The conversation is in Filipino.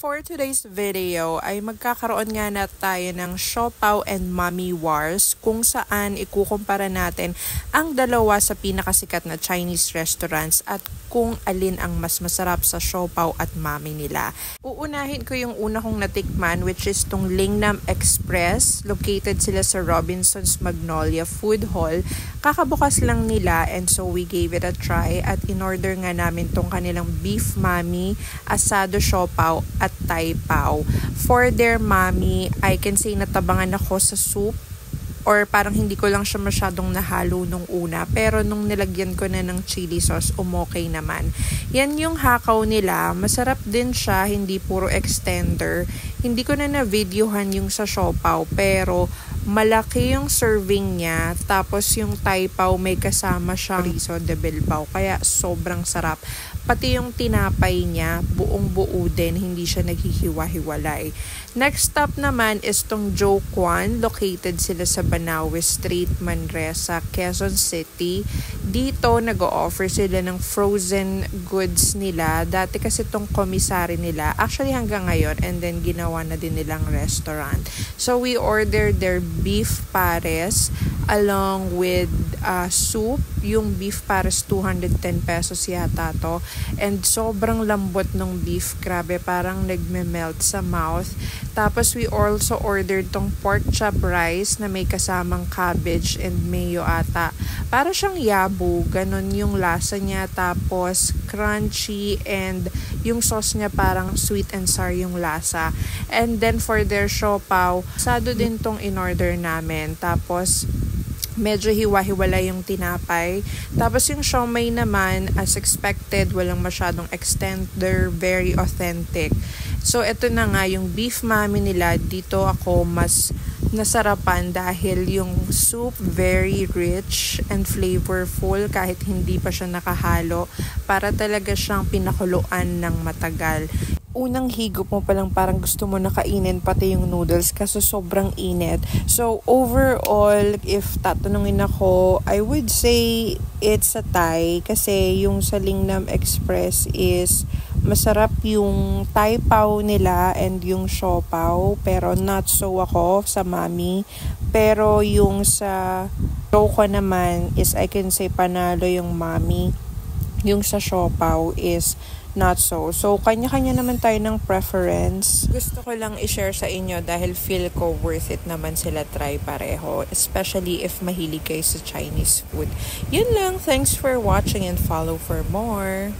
For today's video ay magkakaroon nga na tayo ng Siopaw and Mommy Wars kung saan ikukumpara natin ang dalawa sa pinakasikat na Chinese restaurants at kung alin ang mas masarap sa Siopaw at Mommy nila. Uunahin ko yung una kong natikman, which is tong Lingnam Express. Located sila sa Robinson's Magnolia Food Hall. Kakabukas lang nila and so we gave it a try at in-order nga namin tong kanilang beef Mommy, asado Siopaw at Thai Pao. For their Mommy, I can say natabangan ako sa soup or parang hindi ko lang siya masyadong nahalo nung una. Pero nung nilagyan ko na ng chili sauce, umokay naman. Yan yung hakaw nila. Masarap din siya, hindi puro extender. Hindi ko na na-videohan yung sa Siopaw, pero malaki yung serving niya. Tapos yung Thai Pao may kasama siyang riso de Bilbao. Kaya sobrang sarap. Pati yung tinapay niya, buong buo din, hindi siya naghihiwa-hiwalay. Next stop naman is tong Jo Kwan. Located sila sa Banawe Street, Manresa, Quezon City. Dito, nag-o-offer sila ng frozen goods nila. Dati kasi tong commissary nila, actually hanggang ngayon, and then ginawa na din nilang restaurant. So, we ordered their beef pares along with soup. Yung beef pares, 210 pesos yata to. And sobrang lambot ng beef. Grabe, parang nagme-melt sa mouth. Tapos we also ordered tong pork chop rice na may kasamang cabbage and mayo ata. Para siyang yabu, ganun yung lasa niya. Tapos crunchy and yung sauce niya parang sweet and sour yung lasa. And then for their siopaw, sado din tong in-order namin. Tapos medyo hiwa-hiwala yung tinapay. Tapos yung siomai naman, as expected, walang masyadong extender, very authentic. So, ito na nga, yung beef Mommy nila, dito ako mas nasarapan dahil yung soup very rich and flavorful kahit hindi pa siya nakahalo. Para talaga siyang pinakuluan ng matagal. Unang higop mo palang parang gusto mo nakainin pati yung noodles kasi sobrang init. So, overall, if tatanungin ako, I would say it's a tie kasi yung sa Lingnam Express is masarap yung Thai Pao nila and yung siopaw, pero not so ako sa Mommy. Pero yung sa Roko naman is I can say panalo yung Mommy. Yung sa siopaw is not so. So, kanya-kanya naman tayo ng preference. Gusto ko lang i-share sa inyo dahil feel ko worth it naman sila try pareho. Especially if mahilig kayo sa Chinese food. Yun lang. Thanks for watching and follow for more.